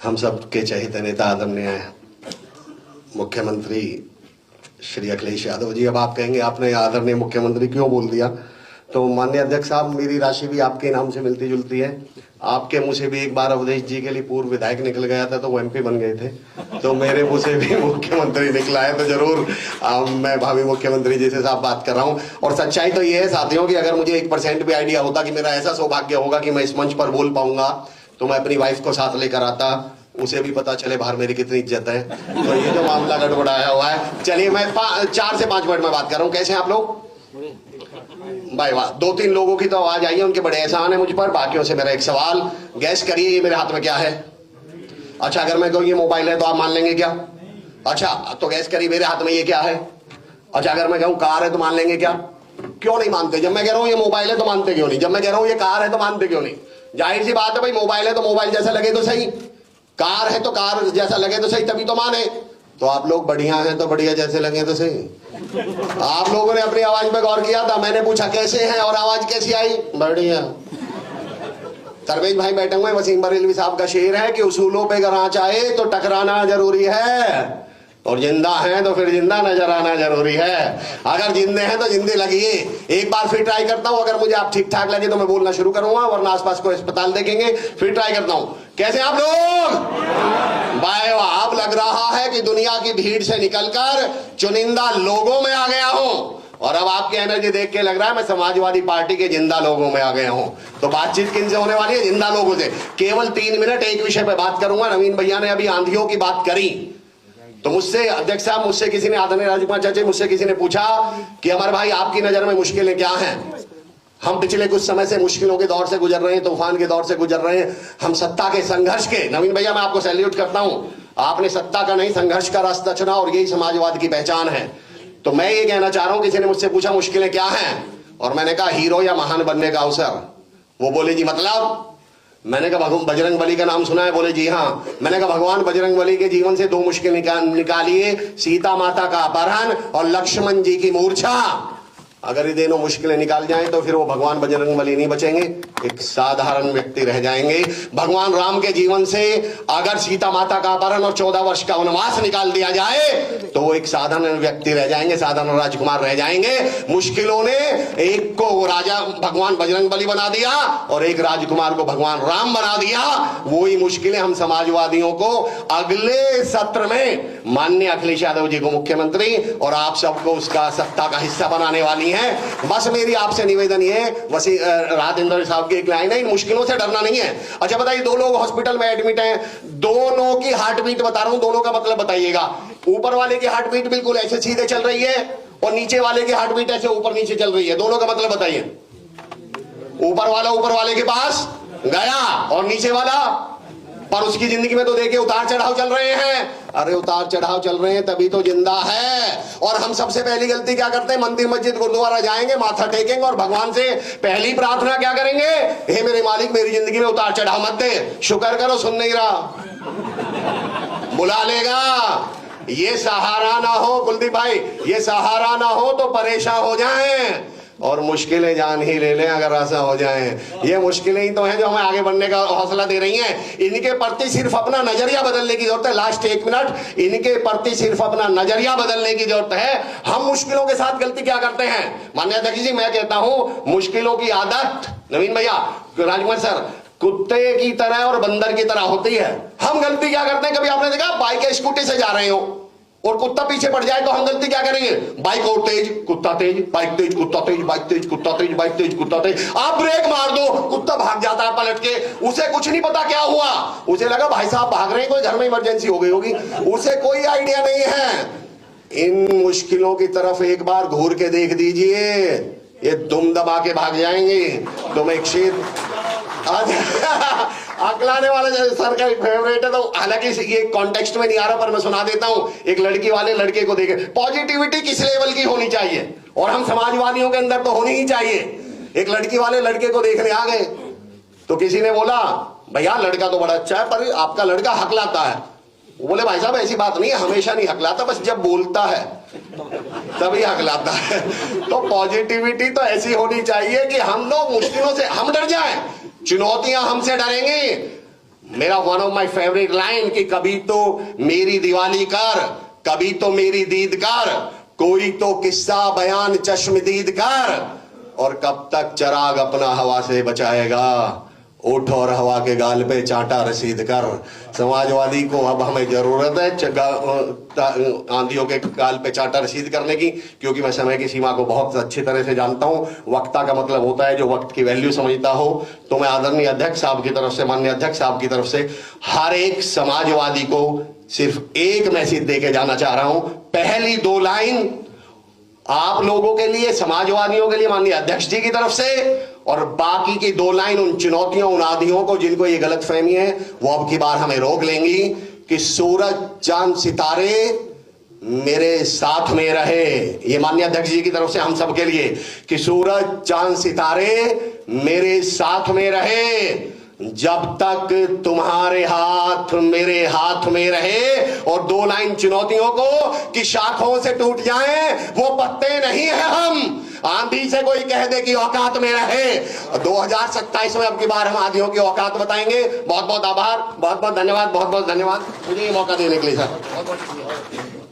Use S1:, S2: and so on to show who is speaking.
S1: हम सब के चहेते नेता आदरणीय मुख्यमंत्री श्री अखिलेश यादव जी, अब आप कहेंगे आपने आदरणीय मुख्यमंत्री क्यों बोल दिया, तो माननीय अध्यक्ष साहब, मेरी राशि भी आपके नाम से मिलती जुलती है। आपके मुंह से भी एक बार अवधेश जी के लिए पूर्व विधायक निकल गया था तो वो एमपी बन गए थे, तो मेरे मुंह से भी मुख्यमंत्री निकला है, तो जरूर मैं भावी मुख्यमंत्री जी से साफ बात कर रहा हूं। और सच्चाई तो ये है साथियों कि अगर मुझे 1% भी आइडिया होता कि मेरा ऐसा सौभाग्य होगा कि मैं इस मंच पर बोल पाऊंगा, तो मैं अपनी वाइफ को साथ लेकर आता, उसे भी पता चले बाहर मेरी कितनी इज्जत है। तो ये जो मामला गड़बड़ाया हुआ है, चलिए मैं 4 से 5 मिनट में बात कर रहा हूँ। कैसे हैं आप लोग भाई? वाह, 2-3 लोगों की तो आवाज आई है, उनके बड़े एहसान है मुझ पर। बाकियों से मेरा एक सवाल, गैस करिए ये मेरे हाथ में क्या है? अच्छा, अगर मैं कहूँ ये मोबाइल है तो आप मान लेंगे क्या? अच्छा, तो गैस करिए मेरे हाथ में ये क्या है? अच्छा, अगर मैं कहूँ कार है तो मान लेंगे क्या? क्यों नहीं मानते? जब मैं कह रहा हूँ ये मोबाइल है तो मानते क्यों नहीं? जब मैं कह रहा हूँ ये कार है तो मानते क्यों नहीं? जाहिर सी बात है भाई, मोबाइल है तो मोबाइल जैसा लगे तो सही, कार है तो कार जैसा लगे तो सही, तभी तो माने। तो आप लोग बढ़िया हैं तो बढ़िया जैसे लगे तो सही। आप लोगों ने अपनी आवाज पे गौर किया था? मैंने पूछा कैसे हैं और आवाज कैसी आई? बढ़िया। तरवेज भाई बैठे हुए, वसीम बरेलवी साहब का शेर है कि उसूलों पे अगर आंच आए तो टकराना जरूरी है, और जिंदा हैं तो फिर जिंदा नजर आना जरूरी है। अगर जिंदे हैं तो जिंदे लगिए। एक बार फिर ट्राई करता हूं, अगर मुझे आप ठीक ठाक लगे तो मैं बोलना शुरू करूंगा, वरना आसपास को अस्पताल देखेंगे। फिर ट्राई करता हूं। कैसे आप लोग? बाय, अब लग रहा है कि दुनिया की भीड़ से निकलकर चुनिंदा लोगों में आ गया हूं, और अब आपकी एनर्जी देख के लग रहा है मैं समाजवादी पार्टी के जिंदा लोगों में आ गया हूं। तो बातचीत किन से होने वाली है? जिंदा लोगों से। केवल 3 मिनट एक विषय पे बात करूंगा। नवीन भैया ने अभी आंधियों की बात करी, तो मुझसे अध्यक्ष साहब, मुझसे किसी ने, आदरणीय राजकुमार चाचा, मुझसे किसी ने पूछा कि अमर भाई आपकी नजर में मुश्किलें क्या हैं? हम पिछले कुछ समय से मुश्किलों के दौर से गुजर रहे हैं, तूफान के दौर से गुजर रहे हैं, हम सत्ता के संघर्ष के। नवीन भैया मैं आपको सैल्यूट करता हूं, आपने सत्ता का नहीं संघर्ष का रास्ता चुना, और यही समाजवाद की पहचान है। तो मैं ये कहना चाह रहा हूं, किसी ने मुझसे पूछा मुश्किलें क्या हैं, और मैंने कहा हीरो या महान बनने का अवसर। वो बोले जी मतलब? मैंने कहा बजरंग बली का नाम सुना है? बोले जी हाँ। मैंने कहा भगवान बजरंग बली के जीवन से 2 मुश्किल निकालिए, सीता माता का अपहरण और लक्ष्मण जी की मूर्छा। अगर ये दोनों मुश्किलें निकाल जाएं तो फिर वो भगवान बजरंग बली नहीं बचेंगे, एक साधारण व्यक्ति रह जाएंगे। भगवान राम के जीवन से अगर सीता माता का अपहरण और 14 वर्ष का वनवास निकाल दिया जाए तो वो एक साधारण व्यक्ति रह जाएंगे, साधारण राजकुमार रह जाएंगे। मुश्किलों ने एक को राजा भगवान बजरंग बली बना दिया और एक राजकुमार को भगवान राम बना दिया। वही मुश्किलें हम समाजवादियों को अगले सत्र में माननीय अखिलेश यादव जी को मुख्यमंत्री और आप सबको उसका सत्ता का हिस्सा बनाने वाली है। बस मेरी आपसे निवेदन ये, राजेंद्र साहब की एक लाइन है, इन मुश्किलों से डरना नहीं है। अच्छा बताइए, 2 लोग हॉस्पिटल में एडमिट हैं, दोनों की हार्ट बीट बता रहा हूं, दोनों का मतलब बताइएगा। ऊपर वाले की हार्ट बीट बिल्कुल ऐसे सीधे चल रही है और नीचे वाले की हार्ट बीट ऐसे ऊपर नीचे चल रही है, दोनों का मतलब बताइए। ऊपर वाला ऊपर वाले के पास गया और नीचे वाला, पर उसकी जिंदगी में तो देखिए उतार चढ़ाव चल रहे हैं। अरे उतार चढ़ाव चल रहे हैं तभी तो जिंदा है। और हम सबसे पहली गलती क्या करते हैं? मंदिर मस्जिद गुरुद्वारा जाएंगे, माथा टेकेंगे और भगवान से पहली प्रार्थना क्या करेंगे? हे मेरे मालिक, मेरी जिंदगी में उतार चढ़ाव मत दे। शुक्र करो सुन नहीं रहा, बुला लेगा। ये सहारा ना हो कुलदीप भाई, ये सहारा ना हो तो परेशान हो जाएं और मुश्किलें जान ही ले लें अगर ऐसा हो जाए। ये मुश्किलें ही तो हैं जो हमें आगे बढ़ने का हौसला दे रही हैं। इनके प्रति सिर्फ अपना नजरिया बदलने की जरूरत है। लास्ट 1 मिनट, इनके प्रति सिर्फ अपना नजरिया बदलने की जरूरत है। हम मुश्किलों के साथ गलती क्या करते हैं? माननीय अध्यक्ष जी, मैं कहता हूं मुश्किलों की आदत, नवीन भैया, राजकुमार सर, कुत्ते की तरह और बंदर की तरह होती है। हम गलती क्या करते हैं? कभी आपने देखा बाइक या स्कूटी से जा रहे हो और कुत्ता पीछे पड़ जाए तो हम गलती क्या करेंगे? बाइक और तेज, कुत्ता तेज, बाइक तेज, कुत्ता तेज, बाइक तेज, कुत्ता तेज, बाइक तेज, कुत्ता तेज। आप ब्रेक मार दो, कुत्ता भाग जाता है पलट के, उसे कुछ नहीं पता क्या हुआ, उसे लगा भाई साहब भाग रहे हैं, कोई घर में इमरजेंसी हो गई होगी, उसे कोई आइडिया नहीं है। इन मुश्किलों की तरफ एक बार घूर के देख दीजिए, ये दुम दबा के भाग जाएंगे। तुम एक शेर अकलाने वाला सर का फेवरेट है, तो हालांकि ये कॉन्टेक्स्ट में नहीं आ रहा पर मैं सुना देता हूं। एक लड़की वाले लड़के को देखे, पॉजिटिविटी किस लेवल की होनी चाहिए, और हम समाजवादियों के अंदर तो होनी ही चाहिए। एक लड़की वाले लड़के को देखने आ गए तो किसी ने बोला भैया लड़का तो बड़ा अच्छा है पर आपका लड़का हकलाता है। वो बोले भाई साहब ऐसी बात नहीं है, हमेशा नहीं हकलाता, बस जब बोलता है तभी हकलाता है। तो पॉजिटिविटी तो ऐसी होनी चाहिए कि हम लोग मुश्किलों से हम डर जाएं, चुनौतियां हमसे डरेंगी, मेरा one of my favourite line कि कभी तो मेरी दिवाली कर, कभी तो मेरी दीद कर, कोई तो किस्सा बयान चश्मदीद कर, और कब तक चिराग अपना हवा से बचाएगा, उठ और हवा के गाल पे चांटा रसीद कर। समाजवादी को अब हमें जरूरत है आंधियों के गाल पे चांटा रसीद करने की, क्योंकि मैं समय की सीमा को बहुत अच्छी तरह से जानता हूं। वक्ता का मतलब होता है जो वक्त की वैल्यू समझता हो। तो मैं आदरणीय अध्यक्ष साहब की तरफ से, माननीय अध्यक्ष साहब की तरफ से हर एक समाजवादी को सिर्फ एक मैसेज देके जाना चाह रहा हूं। पहली 2 लाइन आप लोगों के लिए, समाजवादियों के लिए माननीय अध्यक्ष जी की तरफ से, और बाकी की 2 लाइन उन चुनौतियों, उन आधियों को जिनको ये गलत फहमी है वो अब की बार हमें रोक लेंगी कि सूरज चांद सितारे मेरे साथ में रहे। ये माननीय अध्यक्ष जी की तरफ से हम सब के लिए कि सूरज चांद सितारे मेरे साथ में रहे, जब तक तुम्हारे हाथ मेरे हाथ में रहे। और 2 लाइन चुनौतियों को कि शाखों से टूट जाएं वो पत्ते नहीं है हम, आंधी से कोई कह दे कि औकात में रहे। 2027 में अब की बार हम आंधियों की औकात बताएंगे। बहुत बहुत आभार, बहुत बहुत धन्यवाद, बहुत बहुत धन्यवाद मुझे ये मौका देने के लिए सर। बहुत बहुत शुक्रिया।